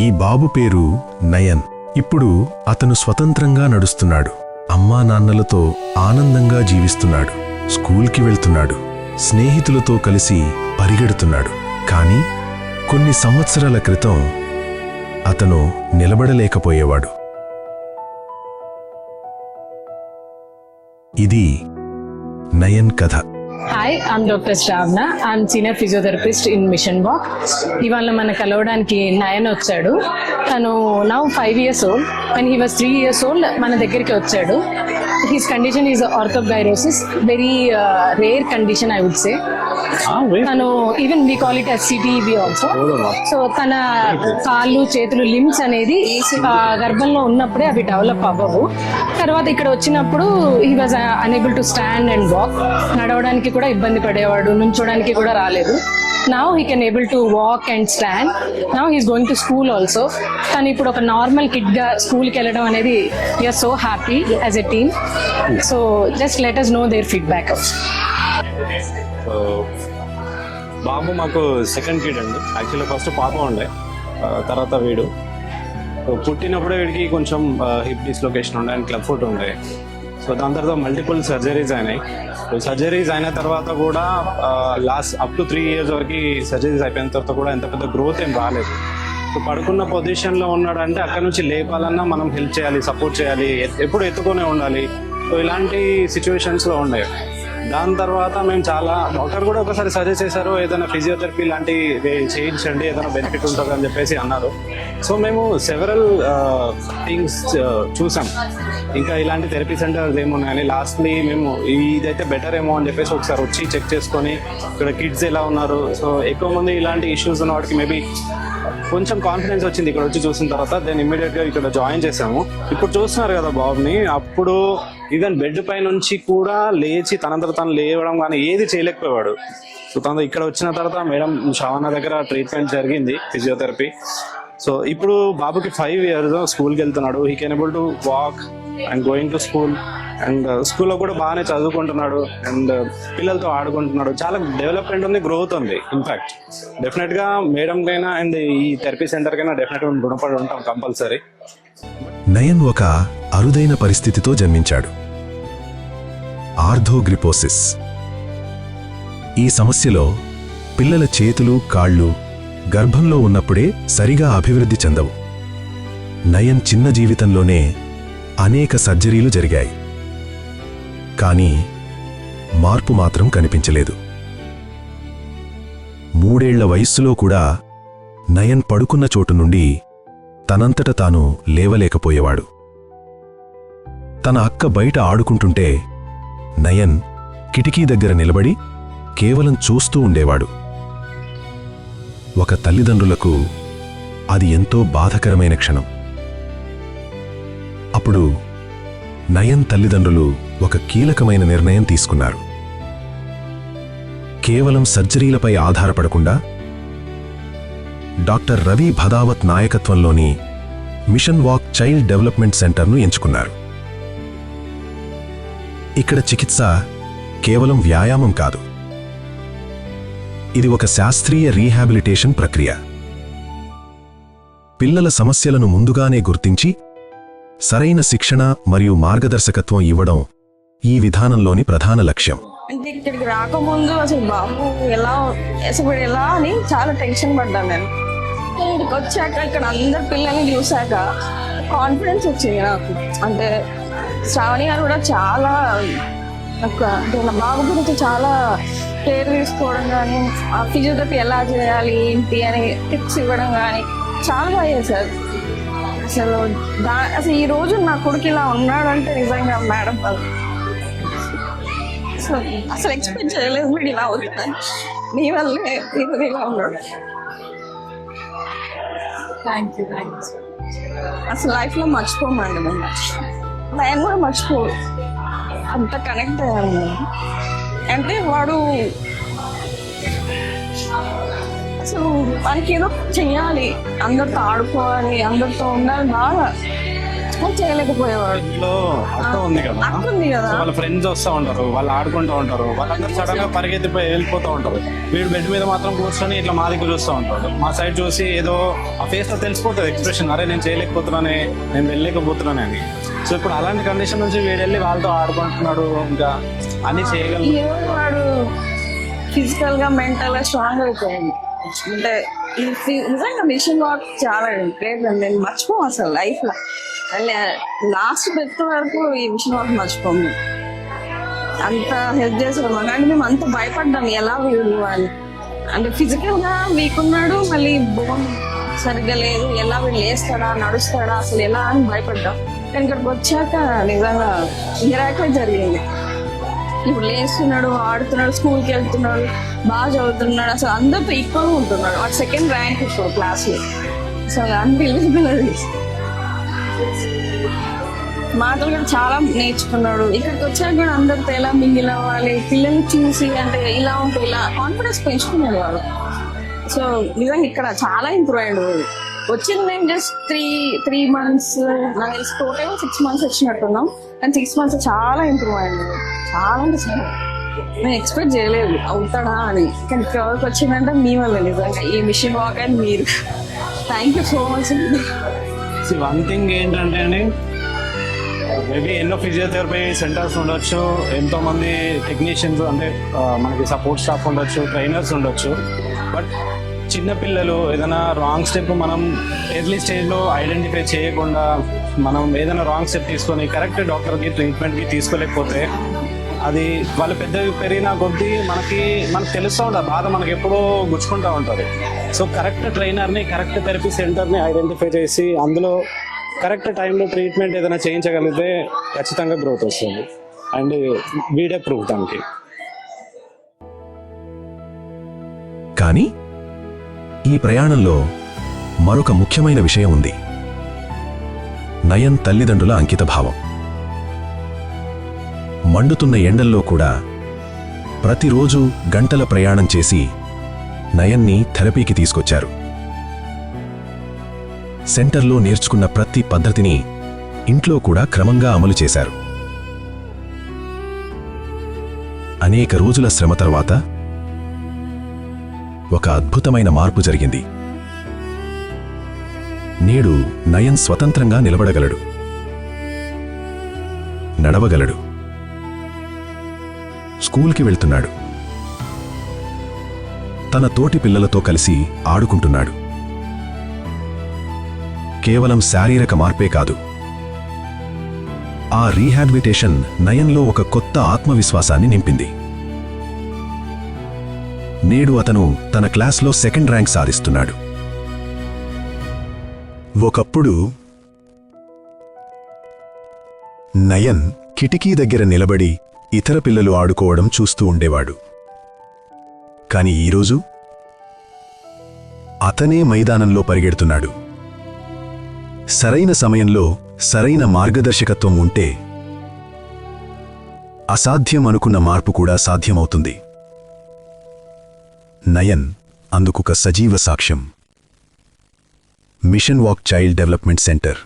ఈ బాబు పేరు నయన్. ఇప్పుడు అతను స్వతంత్రంగా నడుస్తున్నాడు. అమ్మా నాన్నలతో ఆనందంగా జీవిస్తున్నాడు. స్కూల్కి వెళ్తున్నాడు. స్నేహితులతో కలిసి పరిగెడుతున్నాడు. కానీ కొన్ని సంవత్సరాల క్రితం అతను నిలబడలేకపోయేవాడు. ఇది నయన్ కథ. Hi, I'm Dr. Shravana. I'm senior physiotherapist in Mission Walk. ఇవాళ మన కలవడానికి నయన్ వచ్చాడు. తను now 5 years old. When he was 3 years old, మన దగ్గరికి వచ్చాడు. His condition is orthogyrosis, very rare condition I would say. తను even we call it as CTEB also. So తన కాళ్ళు చేతులు లిమ్స్ అనేది గర్భంలో ఉన్నప్పుడే అవి డెవలప్ అవ్వవు. తర్వాత ఇక్కడ వచ్చినప్పుడు he was unable to stand and walk. నడవడానికి కూడా ఇబ్బంది పడేవాడు, నుంచోడానికి కూడా రాలేదు. Now he can able to walk and stand. Now he is going to school also. తను ఇప్పుడు ఒక నార్మల్ కిడ్ గా స్కూల్ కి వెళ్ళడం అనేది we are so happy as a team. So just let us know their feedback. బాబు మాకు second kid అండి. Actually first పాప ఉండే, తర్వాత వీడు. పుట్టినప్పుడే వీడికి కొంచెం హిప్ డిస్లొకేషన్ ఉండే అండ్ క్లబ్ ఫుట్ ఉండే. సో దాని తర్వాత మల్టిపుల్ సర్జరీస్ అయినాయి. సర్జరీస్ అయిన తర్వాత కూడా లాస్ట్ అప్ టు 3 years వరకు సర్జరీస్ అయిపోయిన తర్వాత కూడా ఎంత పెద్ద గ్రోత్ ఏం రాలేదు. సో పడుకున్న పొజిషన్లో ఉన్నాడంటే అక్కడ నుంచి లేపాలన్నా మనం హెల్ప్ చేయాలి, సపోర్ట్ చేయాలి, ఎప్పుడు ఎత్తుకొనే ఉండాలి. సో ఇలాంటి సిచ్యువేషన్స్లో ఉండే. దాని తర్వాత మేము చాలా డాక్టర్ కూడా ఒకసారి సజెస్ట్ చేశారు, ఏదైనా ఫిజియోథెరపీ లాంటి చేయించండి, ఏదైనా బెనిఫిట్ ఉంటుంది అని చెప్పేసి అన్నారు. సో మేము సెవెరల్ థింగ్స్ చూసాం. ఇంకా ఇలాంటి థెరపీ సెంటర్స్ ఏమున్నాయని లాస్ట్లీ మేము ఇదైతే బెటర్ ఏమో అని చెప్పేసి ఒకసారి వచ్చి చెక్ చేసుకొని ఇక్కడ కిడ్స్ ఎలా ఉన్నారు. సో ఎక్కువ మంది ఇలాంటి ఇష్యూస్ ఉన్న వాటికి మేబీ కొంచెం కాన్ఫిడెన్స్ వచ్చింది ఇక్కడ వచ్చి చూసిన తర్వాత. దెన్ ఇమ్మీడియట్గా ఇక్కడ జాయిన్ చేసాము. ఇప్పుడు చూస్తున్నారు కదా బాబుని, అప్పుడు ఈవెన్ బెడ్ పై నుంచి కూడా లేచి తనంతట తను లేవడం కానీ ఏది చేయలేకపోయాడు. సో తను ఇక్కడ వచ్చిన తర్వాత మేడం శ్రావణ దగ్గర ట్రీట్మెంట్ జరిగింది, ఫిజియోథెరపీ. సో ఇప్పుడు బాబుకి 5 years, స్కూల్కి వెళ్తున్నాడు. He can able to walk and going to school. And స్కూల్లో కూడా బాగానే చదువుకుంటున్నాడు అండ్ పిల్లలతో ఆడుకుంటున్నాడు. చాలా డెవలప్మెంట్ ఉంది, గ్రోత్ ఉంది. ఇన్ఫాక్ట్ డెఫినెట్గా మేడంకైనా అండ్ ఈ థెరపీ సెంటర్కైనా డెఫినెట్గా రుణపడి ఉంటాం కంపల్సరీ. నయన్ ఒక అరుదైన పరిస్థితితో జన్మించాడు, ఆర్థోగ్రిపోసిస్. ఈ సమస్యలో పిల్లల చేతులు కాళ్ళు గర్భంలో ఉన్నప్పుడే సరిగా అభివృద్ధి చెందవు. నయన్ చిన్న జీవితంలోనే అనేక సర్జరీలు జరిగాయి, కానీ మార్పు మాత్రం కనిపించలేదు. 3 ఏళ్ల వయస్సులో కూడా నయన్ పడుకున్న చోటు నుండి తనంతట తాను లేవలేకపోయేవాడు. తన అక్క బయట ఆడుకుంటుంటే నయన్ కిటికీ దగ్గర నిలబడి కేవలం చూస్తూ ఉండేవాడు. ఒక తల్లిదండ్రులకు అది ఎంతో బాధకరమైన క్షణం. అప్పుడు నయన్ తల్లిదండ్రులు ఒక కీలకమైన నిర్ణయం తీసుకున్నారు. కేవలం సర్జరీలపై ఆధారపడకుండా డాక్టర్ రవి భదావత్ నాయకత్వంలోని మిషన్ వాక్ చైల్డ్ డెవలప్మెంట్ సెంటర్ను ఎంచుకున్నారు. ఇక్కడ చికిత్స కేవలం వ్యాయామం కాదు, ఇది ఒక శాస్త్రీయ రీహాబిలిటేషన్ ప్రక్రియ. పిల్లల సమస్యలను ముందుగానే గుర్తించి సరైన శిక్షణ మరియు మార్గదర్శకత్వం ఇవ్వడం ఈ విధానంలోని ప్రధాన లక్ష్యం. అంటే ఇక్కడికి రాకముందు అసలు బాబు ఎలా అని చాలా టెన్షన్ పడ్డాను నేను. ఇక్కడికి వచ్చాక ఇక్కడ అందరు పిల్లల్ని చూశాక కాన్ఫిడెన్స్ వచ్చింది నాకు. అంటే శ్రావణి గారు కూడా చాలా నాకు అంటే నా బాబు గురించి చాలా కేర్ తీసుకోవడం కానీ, ఆ ఫిజియోథెరపీ ఎలా చేయాలి ఏంటి అని టిప్స్ ఇవ్వడం కానీ చాలా బాగా చేశారు. అసలు ఈ రోజు నా కొడుకు ఇలా ఉన్నాడంటే నిజంగా మేడం అసలు ఎక్స్పెక్ట్ చేయలేదు మీరు ఇలా అవుతుంది. మీ వల్లే మీరు ఇలా ఉన్నాడు. Thank you. అసలు లైఫ్లో మర్చిపోమండి మేము. నేను కూడా మర్చిపోదు, అంత కనెక్ట్ అయ్యాను. అంటే వాడు అసలు మనకి ఏదో చెయ్యాలి, అందరితో ఆడుకోవాలి, అందరితో ఉండాలి, బాగా కానీ చేయలేకపోయేవాడు. ఇంట్లో అక్క ఉంది కదా, అక్క ఉంది కదా. సో వాళ్ళ ఫ్రెండ్స్ వస్తూ ఉంటారు, వాళ్ళు ఆడుకుంటూ ఉంటారు, వాళ్ళందరూ సడన్ గా పరిగెత్తిపోయి వెళ్ళిపోతూ ఉంటారు. వీడు బెడ్ మీద మాత్రం కూర్చొని ఇట్లా మా దగ్గర చూస్తూ ఉంటాడు. మా సైడ్ చూసి ఏదో ఆ ఫేస్ లో తెలిసిపోతుంది ఎక్స్ప్రెషన్, అరే నేను చేయలేకపోతున్నానే, నేను వెళ్ళలేకపోతున్నానే అని. సో ఇప్పుడు అలాంటి కండిషన్ నుంచి వీడు వెళ్ళి వాళ్ళతో ఆడుకుంటున్నాడు, ఇంకా అన్ని చేయగలరు. ఈ రోజు వాడు ఫిజికల్ గా మెంటల్ గా స్ట్రాంగ్ అయిపోయింది. అంటే నిజంగా మిషన్ వర్క్ చాలా గ్రేట్ అండి. నేను మర్చిపోము అసలు లైఫ్ లో. లాస్ట్ డెత్ వరకు ఈ మిషన్ వర్క్ మర్చిపోము. అంత హెల్ప్ చేసేవాళ్ళం, కానీ మేము అంత భయపడ్డాం ఎలా వీడు అని. అంటే ఫిజికల్ గా వీక్ ఉన్నాడు, మళ్ళీ బోన్ సరిగ్గా లేదు, ఎలా వీడు లేస్తాడా నడుస్తాడా అసలు ఎలా అని భయపడ్డాం. కానీ ఇక్కడికి వచ్చాక నిజంగా మిరాకిల్ జరిగింది. ఇప్పుడు లేస్తున్నాడు, ఆడుతున్నాడు, స్కూల్కి వెళ్తున్నాడు, బాగా చదువుతున్నాడు, అసలు అందరితో ఈక్వల్గా ఉంటున్నాడు. వాడు 2nd ర్యాంక్ ఇప్పుడు క్లాస్లో. అసలు అన్బిలీవబుల్ అది. మాటలు కూడా చాలా నేర్చుకున్నాడు. ఇక్కడికి వచ్చాక కూడా అందరితో ఎలా మింగిల్ అవ్వాలి, పిల్లల్ని చూసి అంటే ఇలా ఉంటే ఇలా కాన్ఫిడెన్స్ పెంచుకున్నాడు వాడు. సో నిజంగా ఇక్కడ చాలా ఇంప్రూవ్ అయ్యాడు. వచ్చింది నేను జస్ట్ త్రీ మంత్స్, నాకు తెలిసి టోటల్ 6 months వచ్చినట్టున్నాం. కానీ 6 months చాలా ఇంప్రూవ్ అయ్యాడు. చాలా అంటే చాలా నేను ఎక్స్పెక్ట్ చేయలేదు అవుతాడా అని. కానీ ఎవరికి వచ్చిందంటే మీ వల్ల నిజంగా ఈ మిషన్ వాక్ అండ్ మీరు. థ్యాంక్ యూ సో మచ్ అండి. వన్ థింగ్ ఏంటంటే అండి, మేబీ ఎన్నో ఫిజియోథెరపీ సెంటర్స్ ఉండొచ్చు, ఎంతో మంది టెక్నీషియన్స్ అంటే మనకి సపోర్ట్ స్టాఫ్ ఉండొచ్చు, ట్రైనర్స్ ఉండొచ్చు. బట్ చిన్నపిల్లలు ఏదైనా రాంగ్ స్టెప్ మనం ఎర్లీ స్టేజ్లో ఐడెంటిఫై చేయకుండా మనం ఏదైనా రాంగ్ స్టెప్ తీసుకొని కరెక్ట్ డాక్టర్కి ట్రీట్మెంట్కి తీసుకోలేకపోతే అది వాళ్ళు పెద్దగా పెరిగిన కొద్దీ మనకు తెలుస్తూ ఉంటుంది బాధ, మనకి ఎప్పుడూ గుచ్చుకుంటూ ఉంటుంది. సో కరెక్ట్ ట్రైనర్ని, కరెక్ట్ థెరపీ సెంటర్ని ఐడెంటిఫై చేసి అందులో కరెక్ట్ టైంలో ట్రీట్మెంట్ ఏదైనా చేయించగలిగితే ఖచ్చితంగా గ్రోత్ వస్తుంది. అండ్ వీడే ప్రూఫ్ దానికి. కానీ ఈ ప్రయాణంలో మరొక ముఖ్యమైన విషయం ఉంది. నయన్ తల్లిదండ్రుల అంకితభావం. మండుతున్న ఎండల్లో కూడా ప్రతిరోజు గంటల ప్రయాణం చేసి నయన్ని థెరపీకి తీసుకొచ్చారు. సెంటర్లో నేర్చుకున్న ప్రతి పద్ధతిని ఇంట్లో కూడా క్రమంగా అమలు చేశారు. అనేక రోజుల శ్రమ తర్వాత ఒక అద్భుతమైన మార్పు జరిగింది. నేడు నయన్ స్వతంత్రంగా నిలబడగలడు, నడవగలడు, స్కూల్కి వెళ్తున్నాడు, తన తోటి పిల్లలతో కలిసి ఆడుకుంటున్నాడు. కేవలం శారీరక మార్పే కాదు, ఆ రీహాబిలిటేషన్ నయన్లో ఒక కొత్త ఆత్మవిశ్వాసాన్ని నింపింది. నేడు అతను తన క్లాస్లో 2nd ర్యాంక్ సాధిస్తున్నాడు. ఒకప్పుడు నయన్ కిటికీ దగ్గర నిలబడి ఇతర పిల్లలు ఆడుకోవడం చూస్తూ ఉండేవాడు. కాని ఈరోజు అతనే మైదానంలో పరిగెడుతున్నాడు. సరైన సమయంలో సరైన మార్గదర్శకత్వం ఉంటే అసాధ్యం అనుకున్న మార్పు కూడా సాధ్యమవుతుంది. నయన్ అందుకొక సజీవ సాక్ష్యం. మిషన్ వాక్ చైల్డ్ డెవలప్మెంట్ సెంటర్